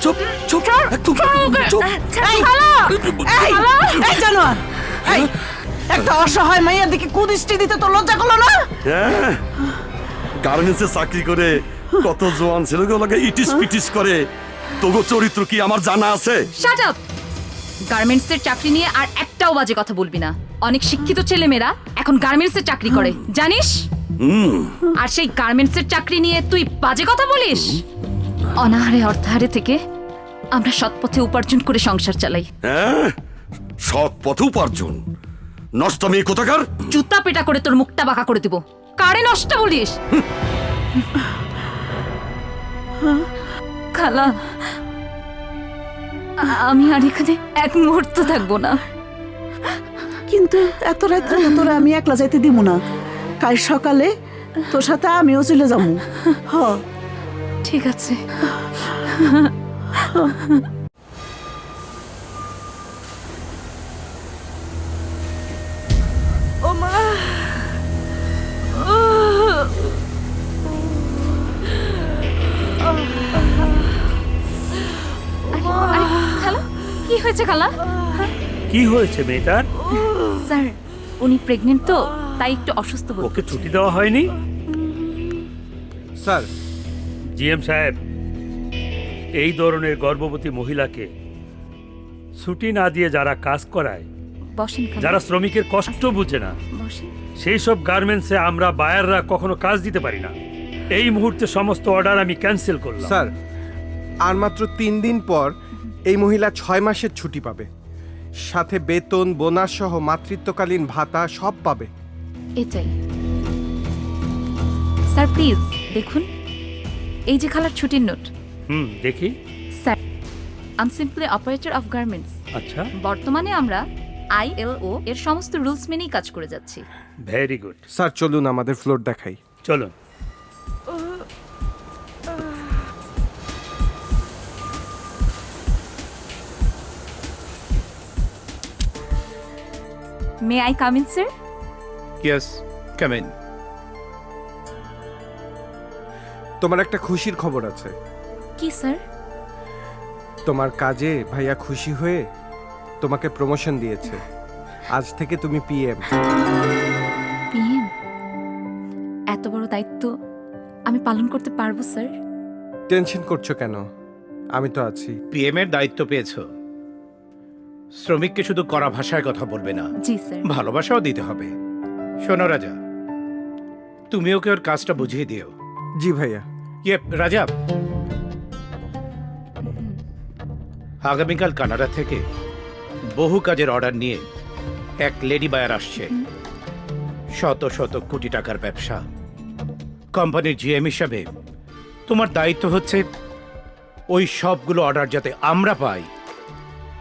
চুপ চুপ একদম চুপ। এই জানোয়ার, এই একটা অসহায় মাইয়ার দিকে কুদৃষ্টি দিতে তো লজ্জা করলো না? গার্মেন্টসে চাকরি করে কত জোয়ান ছেলেগুলোকে ইটিস পিটিস করে, তবু চরিত্র কি আমার জানা আছে? Shut up! গার্মেন্টসের চাকরি নিয়ে আর একটাও বাজে কথা বলবি না। অনেক শিক্ষিত ছেলেমেয়েরা এখন গার্মেন্টসের চাকরি করে, জানিস? আর সেই গার্মেন্টসের চাকরি নিয়ে তুই বাজে কথা বলিস? অনাহারে অর্থাহারে থেকে আমরা সৎ পথে উপার্জন করে সংসার চালাই। হ্যাঁ, সৎ পথে উপার্জন। নষ্ট মেয়ে কোথাকার! জুতা পেটা করে তোর মুখটা বাঁকা করে দিব। কারে নষ্ট বলিস? খালা, আমি আর এখানে এক মুহূর্ত থাকবো না। কিন্তু এত রাত্রে তো তোরা আমি একলা যাইতে দিব না। কাল সকালে তোর সাথে আমিও চলে যাবো। হ, ঠিক আছে। ও মা, আরে, খালা, কি হয়েছে খালা? কি হয়েছে মেয়েটার? স্যার, উনি প্রেগনেন্ট তো, তাই একটু অসুস্থ বোধ ওকে করছে। ছুটি দেওয়া হয়নি? স্যার, জিএম সাহেব, এই ধরনের গর্ভবতী মহিলাকে ছুটি না দিয়ে যারা কাজ করায়, বসেন খালা, যারা শ্রমিকের কষ্ট বুঝে না, বসেন। সেই সব গার্মেন্টসে আমরা বায়াররা কখনো কাজ দিতে পারি না। এই মুহূর্তে সমস্ত অর্ডার আমি ক্যান্সেল করলাম। স্যার, আর মাত্র 3 দিন পর এই মহিলা 6 মাসের ছুটি পাবে, সাথে বেতন, বোনাস সহ মাতৃত্বকালীন ভাতা সব পাবে। এটাই। স্যার প্লিজ দেখুন, এই যে খালার ছুটির নোট। দেখি। Sir, I am simply operator of garments. আচ্ছা, বর্তমানে আমরা ILO এর সমস্ত রুলস মেনেই কাজ করে যাচ্ছি। Very good. স্যার চলুন আমাদের ফ্লোর দেখাই। চলুন। May I come in sir? Yes, come in. তোমার একটা খুশির খবর আছে। কি স্যার? তোমার কাজে ভাইয়া খুশি হয়ে তোমাকে প্রমোশন দিয়েছে। আজ থেকে তুমি PM। PM? এত বড় দায়িত্ব আমি পালন করতে পারবো স্যার? টেনশন করছো কেন? আমি তো আছি। PM এর দায়িত্ব পেয়েছো। শ্রমিককে শুধু কড়া ভাষায় কথা বলবে না, জি স্যার। ভালোবাসাও দিতে হবে। শোনো রাজা, তুমি ওকে ওর কাজটা বুঝিয়ে দিও। জি ভাইয়া। রাজা, আগামীকাল কানাডা থেকে বহু কাজের অর্ডার নিয়ে এক লেডি বায়ার আসছে। শত শত কোটি টাকার ব্যবসা। কোম্পানির GM হিসাবে তোমার দায়িত্ব হচ্ছে ওই সবগুলো অর্ডার যাতে আমরা পাই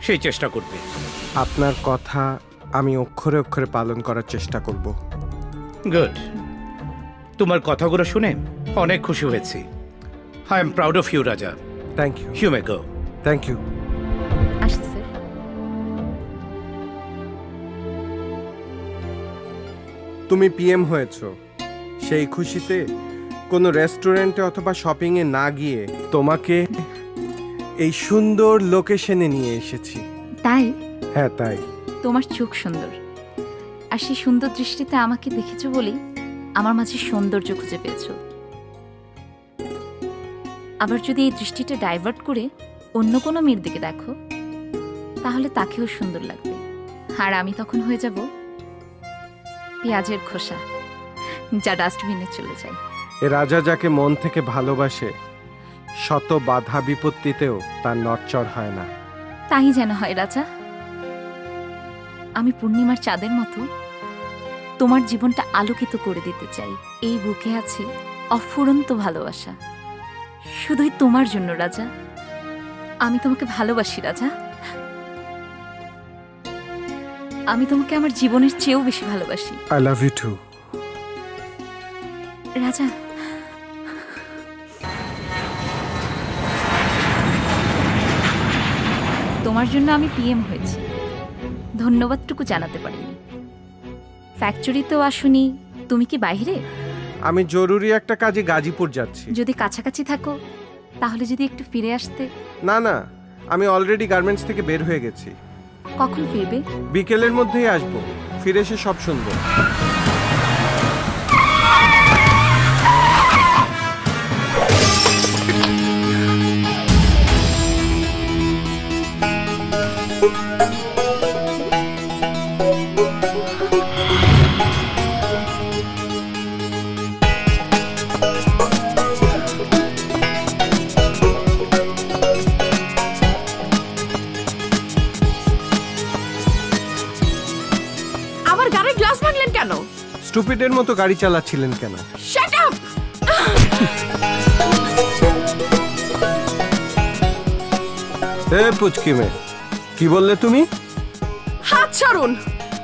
সেই চেষ্টা করবে। আপনার কথা আমি অক্ষরে অক্ষরে পালন করার চেষ্টা করব। গুড। তোমার কথাগুলো শুনে অনেক খুশি হয়েছি। I am proud of you Raja. Thank you. You may go. Thank you. আসি স্যার। তুমি PM হয়েছো, সেই খুশিতে কোনো রেস্টুরেন্টে অথবা শপিংয়ে না গিয়ে তোমাকে এই সুন্দর লোকেশনে নিয়ে এসেছি। তাই? হ্যাঁ তাই। তোমার চোখ সুন্দর, আর সেই সুন্দর দৃষ্টিতে আমাকে দেখেছো বলেই আমার মাঝে সৌন্দর্য খুঁজে পেয়েছো। আবার যদি এই দৃষ্টিটা ডাইভার্ট করে অন্য কোনো মেয়ের দিকে দেখো, তাহলে তাকেও সুন্দর লাগবে। আর আমি তখন হয়ে যাব পেঁয়াজের খোসা, যা ডাস্টবিনে চলে যায়। এ রাজা যাকে মন থেকে ভালোবাসে, শত বাধা বিপত্তিতেও তার নড়চড় হয় না। তাই যেন হয় রাজা। আমি পূর্ণিমার চাঁদের মতো তোমার জীবনটা আলোকিত করে দিতে চাই। এই বুকে আছে অফুরন্ত ভালোবাসা, শুধুই তোমার জন্য রাজা। আমি তোমাকে ভালোবাসি রাজা। আমি তোমাকে আমার জীবনের চেয়েও বেশি ভালোবাসি। I love you too. Raja, তোমার জন্য আমি PM হয়েছি, ধন্যবাদটুকু জানাতে পারিনি। ফ্যাক্টরিতেও আসুনি, তুমি কি বাইরে? আমি জরুরি একটা কাজে গাজীপুর যাচ্ছি। যদি কাছাকাছি থাকো তাহলে যদি একটু ফিরে আসতে। না না, আমি অলরেডি গার্মেন্টস থেকে বের হয়ে গেছি। কখন ফিরবে? বিকেলের মধ্যেই আসবো, ফিরে এসে সব শুনবো। আমার গাড়ির গ্লাস ভাঙলেন কেন? স্টুপিডের মতো গাড়ি চালাচ্ছিলেন কেন? Shut up! এ পুচকি মেয়ে, কি বললে তুমি? হাত ছাড়ুন!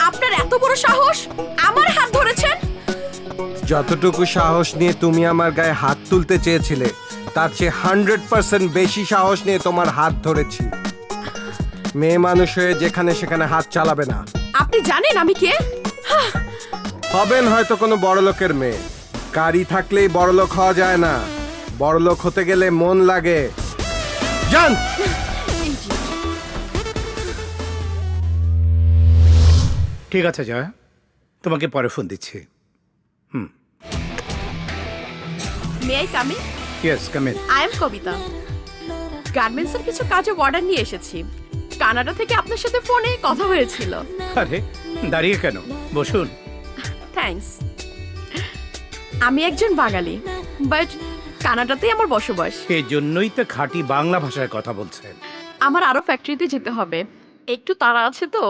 আপনার এত বড় সাহস আমার হাত ধরেছেন? যতটুকু সাহস নিয়ে তুমি আমার গায়ে হাত তুলতে চেয়েছিলে, তার চেয়ে 100% বেশি সাহস নিয়ে তোমার হাত ধরেছি। মেয়ে মানুষ হয়ে যেখানে সেখানে হাত চালাবে না। আপনি জানেন আমি কে? হবেন হয়তো কোনো বড়লোকের মেয়ে, গাড়ি থাকলেই বড়লোক হওয়া যায় না। বড়লোক হতে গেলে মন লাগে। জান! ঠিক আছে জয়া, তোমাকে পরে ফোন দিচ্ছি। May I come in? Yes, come in. I am Kabita. গার্মেন্টসের কিছু কাজে অর্ডার নিয়ে এসেছি। কানাডা থেকে আপনার সাথে ফোনে কথা হয়েছিল। আরে দাঁড়িয়ে কেন, বসুন। থ্যাঙ্কস। আমি একজন বাঙালি, বাট কানাডাতেই আমার বসবাস। এই জন্যই তো খাঁটি বাংলা ভাষায় কথা বলছেন। আমার আরো ফ্যাক্টরিতে যেতে হবে, একটু তাড়া আছে তো।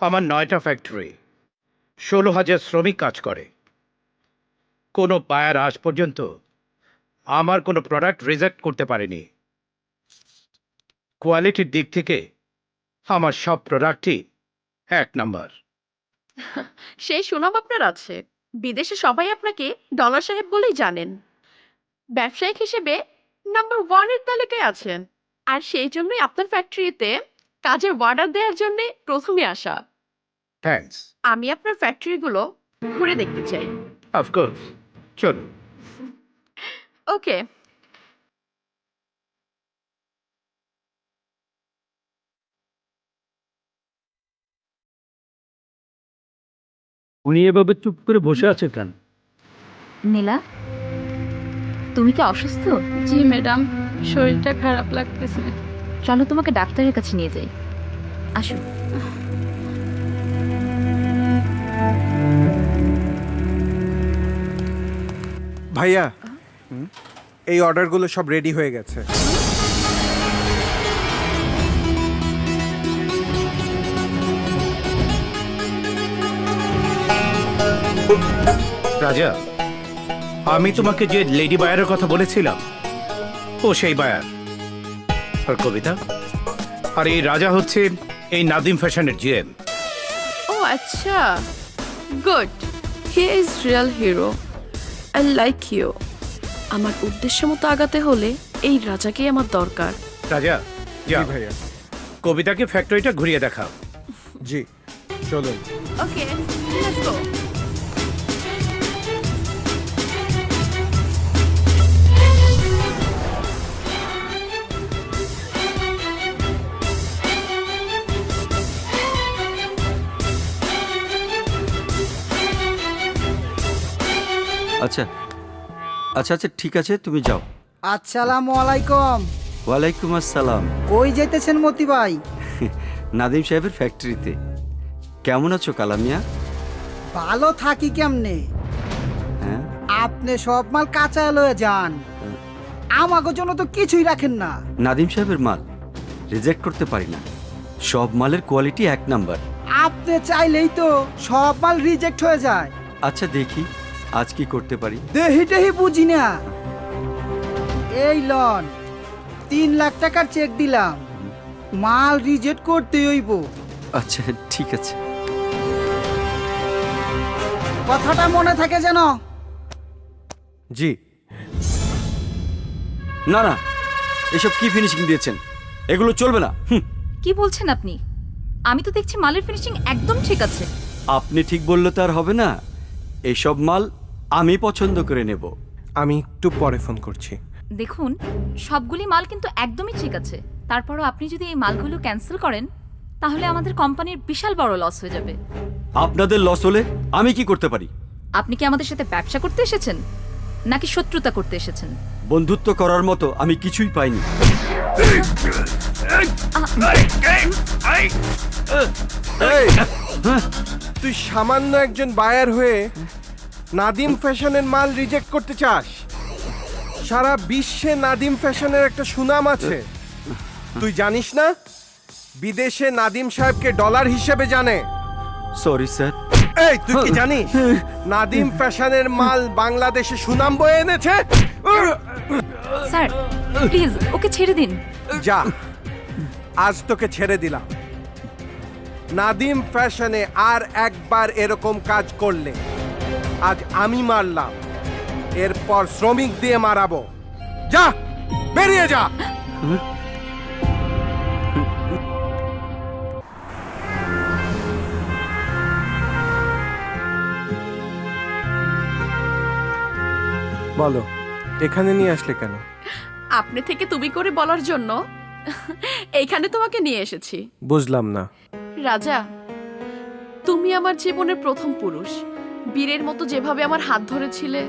আমার 9টা ফ্যাক্টরি, 16,000 শ্রমিক কাজ করে। কোনো বায়ার আজ পর্যন্ত আমার কোনো প্রোডাক্ট রিজেক্ট করতে পারেনি। কোয়ালিটির দিক থেকে আমার সব প্রোডাক্টই 1 নাম্বার। সেই সুনাম আপনার আছে, বিদেশে সবাই আপনাকে ডলার সাহেব বলেই জানেন। ব্যবসায়িক হিসেবে নাম্বার 1 এর তালিকায় আছেন, আর সেই জন্যই আপনার ফ্যাক্টরিতে কাজের অর্ডার দেওয়ার জন্য প্রথমে আসা। থ্যাঙ্কস। আমি আপনার ফ্যাক্টরিগুলো ঘুরে দেখতে চাই। অফকোর্স, চলুন। ওকে। উনি এভাবে চুপ করে বসে আছে কেন? নীলা, তুমি কি অসুস্থ? জি ম্যাডাম, শরীরটা খারাপ লাগতেছে। চলো তোমাকে ডাক্তারের কাছে নিয়ে যাই। আসো। ভাইয়া, এই অর্ডারগুলো সব রেডি হয়ে গেছে। রাজা, আমি তোমাকে যে লেডি বায়ারের কথা বলেছিলাম, ও সেই বায়ার। আর কবিতা, আর এই রাজা হচ্ছে এই নাদিম ফ্যাশনের জিএম। ও আচ্ছা, good. He is real hero. I like you. আমার উদ্দেশ্য মতো আগাতে হলে এই রাজাকেই আমার দরকার। রাজা, যা জি ভাইয়া। কবিতাকে ফ্যাক্টরিটা ঘুরিয়ে দেখাও। জি, চলুন। ওকে, লেটস গো। আচ্ছা আচ্ছা আচ্ছা, ঠিক আছে, তুমি যাও। আসসালামু আলাইকুম। ওয়ালাইকুম আসসালাম। কই যাইতেছেন মতি ভাই? নাদিম সাহেবের ফ্যাক্টরিতে। কেমন আছো কালামিয়া? ভালো থাকি কেমনে? হ্যাঁ, আপনি সব মাল কাঁচা লয়ে যান, আমাকে জন্য তো কিছুই রাখেন না। নাদিম সাহেবের মাল রিজেক্ট করতে পারি না। সব মালের কোয়ালিটি 1 নাম্বার। আপনি চাইলেই তো সব মাল রিজেক্ট হয়ে যায়। আচ্ছা দেখি আজ কি করতে পারি। দেহি টেহি বুঝি না। এই লন, 3 লাখ টাকার চেক দিলাম, মাল রিজেক্ট করতে হইব। আচ্ছা ঠিক আছে। কথাটা মনে থাকে যেন। জি। না না, এসব কি ফিনিশিং দিয়েছেন? এগুলো চলবে না। কি বলছেন আপনি? আমি তো দেখছি মালের ফিনিশিং একদম ঠিক আছে। আপনি ঠিক বললে তো আর হবে না। এসব মাল আমি পছন্দ করে নেব। আমি একটু পরে ফোন করছি। দেখুন, সবগুলি মাল কিন্তু একদমই ঠিক আছে। তারপরও আপনি যদি এই মালগুলো ক্যান্সেল করেন তাহলে আমাদের কোম্পানির বিশাল বড় লস হয়ে যাবে। আপনাদের লস হলে আমি কি করতে পারি? আপনি কি আমাদের সাথে ব্যবসা করতে এসেছেন নাকি শত্রুতা করতে এসেছেন? বন্ধুত্ব করার মতো আমি কিছুই পাইনি। এই, তুই সামান্য একজন বায়ার হয়ে নাদিম ফ্যাশনের মাল রিজেক্ট করতে চাস? সারা বিশ্বে নাদিম ফ্যাশনের একটা সুনাম আছে, তুই জানিস না? বিদেশে নাদিম সাহেবকে ডলার হিসেবে জানে। Sorry sir. এই, তুই কি জানিস নাদিম ফ্যাশনের মাল বাংলাদেশে সুনাম বয়ে এনেছে? স্যার প্লিজ ওকে ছেড়ে দিন। যা, আজ তোকে ছেড়ে দিলাম। নাদিম ফ্যাশনে আর একবার এরকম কাজ করলে আজ আমি মারলাম, এরপর শ্রমিক দিয়ে মারাবো। যা, বেরিয়ে যা। বলো, এখানে নিয়ে আসলে কেন? আপনি থেকে তুমি করে বলার জন্য এইখানে তোমাকে নিয়ে এসেছি। বুঝলাম না। রাজা, তুমি আমার জীবনের প্রথম পুরুষ। বীরের মতো যেভাবে আমার হাত ধরেছিলে,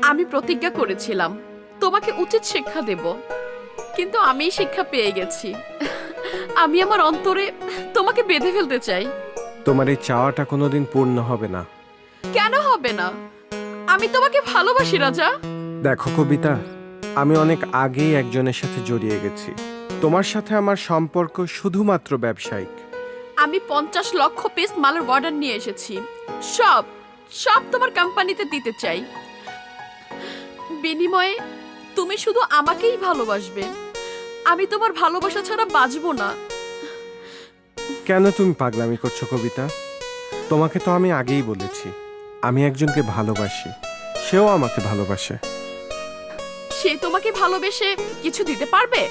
আমি প্রতিজ্ঞা করেছিলাম তোমাকে উচিত শিক্ষা দেব, কিন্তু আমি শিক্ষা পেয়ে গেছি। আমি আমার অন্তরে তোমাকে বেঁধে ফেলতে চাই। তোমার এই চাওয়াটা কোনোদিন পূর্ণ হবে না। কেন হবে না? আমি তোমাকে ভালোবাসি রাজা। দেখো কবিতা, আমি অনেক আগেই একজনের সাথে জড়িয়ে গেছি। তোমার সাথে আমার সম্পর্ক শুধুমাত্র ব্যবসায়িক। আমি 50 লক্ষ পিস মালের অর্ডার নিয়ে এসেছি। সব সব তোমার কোম্পানিতে দিতে চাই। বিনিময়ে তুমি শুধু আমাকেই ভালোবাসবে। আমি তোমার ভালোবাসা ছাড়া বাঁচবো না। কেন তুমি পাগলামি করছো কবিতা? তোমাকে তো আমি আগেই বলেছি আমি একজনকে ভালোবাসি, সেও আমাকে ভালোবাসে। সে তোমাকে ভালোবেসে কিছু দিতে পারবে?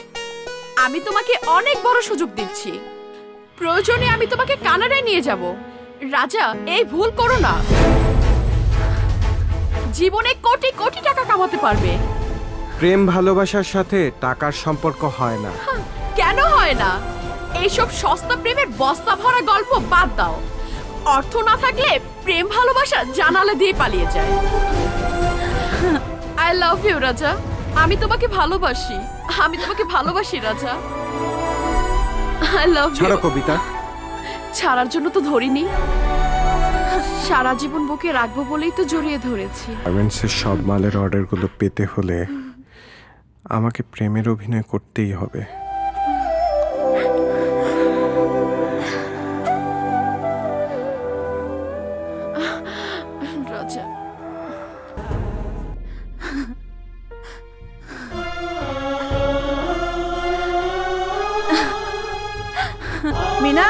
আমি তোমাকে অনেক বড় সুযোগ দিচ্ছি। প্রয়োজনে আমি তোমাকে কানাডায় নিয়ে যাব। রাজা, এই ভুল করো না। জীবনে কোটি কোটি টাকা কামাতে পারবে। প্রেম ভালোবাসার সাথে টাকার সম্পর্ক হয় না। কেন হয় না? এইসব সস্তা প্রেমের বস্তা ভরা গল্প বাদ দাও। অর্থ না থাকলে প্রেম ভালোবাসা জানালা দিয়ে পালিয়ে যায়। আই লাভ ইউ রাজা। আমি তোমাকে ভালোবাসি। আমি তোমাকে ভালোবাসি রাজা। I love you. ছাড়ো কবিতা। ছাড়ার জন্য তো ধরিনি, সারা জীবন বুকে রাখবো বলেই তো জড়িয়ে ধরেছি। গার্মেন্টসের সব মালের অর্ডারগুলো পেতে হলে আমাকে প্রেমের অভিনয় করতেই হবে। রাজা, মিনা,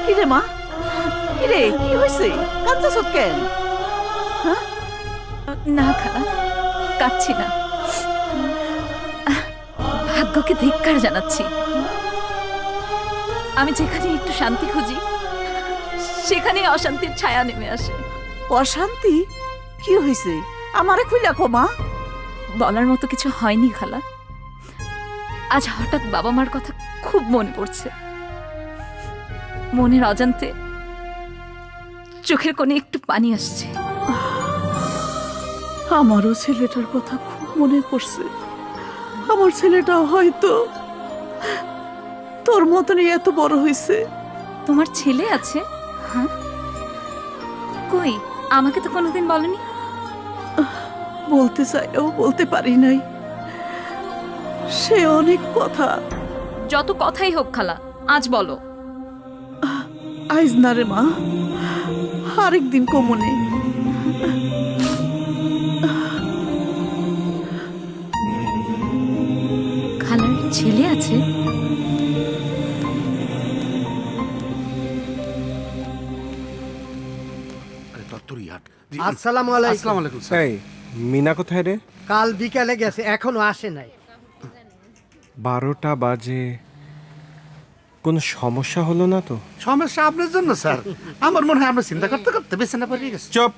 কিরে মা, কিরে কি হয়েছে? কাঁদতেছ কেন? না খালা, কাচ্ছি না। ভাগ্যকে ধিক্কার জানাচ্ছি। আমি যেখানে একটু শান্তি খুঁজি সেখানে অশান্তির ছায়া নেমে আসে। অশান্তি? কি হয়েছে আমারে খুইলা কো মা। বলার মতো কিছু হয়নি খালা। আজ হঠাৎ বাবা মার কথা খুব মনে পড়ছে। মনের অজান্তে চোখের কোণে একটু পানি আসছে। আমারও ছেলেটার কথা খুব মনে পড়ছে। আমার ছেলেটা হয়তো তোর মতনই এত বড় হয়েছে। তোমার ছেলে আছে? হ্যাঁ, কই আমাকে তো কোনোদিন বলেনি। বলতে চাইও বলতে পারি নাই। সে অনেক কথা। যত কথাই হোক খালা, আজ বলো। আইজ না রে মা, আরেকদিন কমনে। খালার ছেলে আছে? আসসালামু আলাইকুম। এই মিনা কোথায় রে? কাল বিকালে গেছে, এখনো আসে নাই। 12টা বাজে, কোনো সমস্যা হলো না তো? সমস্যা আপনার জন্য স্যার, আমার মনে হয় আমরা চিন্তা করতে করতে বেছেনা পড়ে গেছে। চুপ।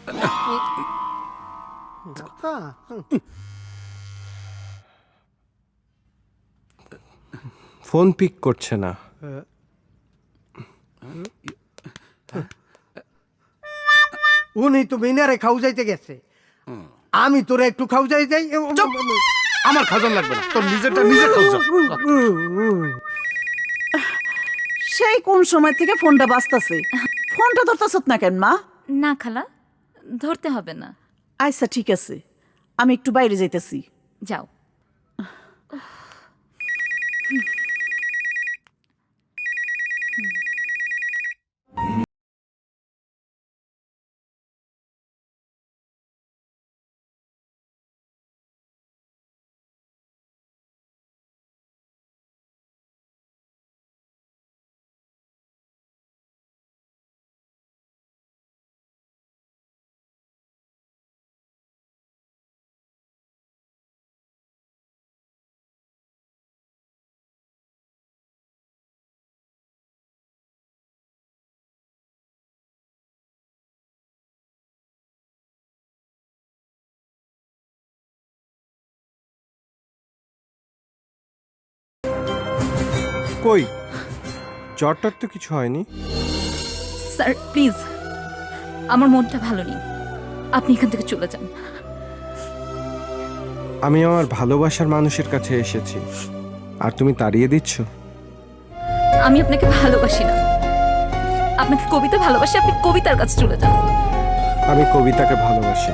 ফোন পিক করছে না। উনি তো মিনারে খাও যাইতে গেছে, আমি তোরা একটু খাও যাই যাই। আমার খাজন লাগবে না, তোর নিজেরটা নিজে খাওয়া। সেই কোন সময় থেকে ফোনটা বাজতাছে, ফোনটা ধরতেছ না কেন মা? না খালা, ধরতে হবে না। আচ্ছা ঠিক আছে, আমি একটু বাইরে যাইতেছি। যাও। কই, জ্বরটার তো কিছু হয়নি। স্যার প্লিজ, আমার মনটা ভালো নেই, আপনি এখান থেকে চলে যান। আমি আমার ভালোবাসার মানুষের কাছে এসেছি, আর তুমি তাড়িয়ে দিচ্ছ। আমি আপনাকে ভালোবাসি না, আপনাকে কবিতা ভালোবাসি, আপনি কবিতার কাছে চলে যান। আমি কবিতাকে ভালোবাসি।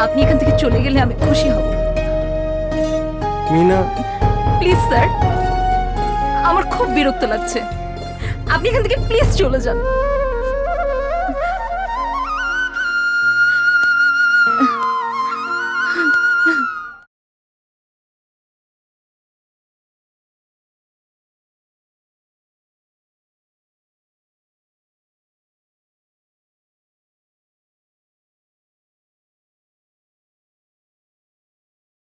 আপনি এখান থেকে চলে গেলে আমি খুশি হব। মিনা, প্লিজ স্যার, আমার খুব বিরক্ত লাগছে, আপনি এখান থেকে প্লিজ চলে যান।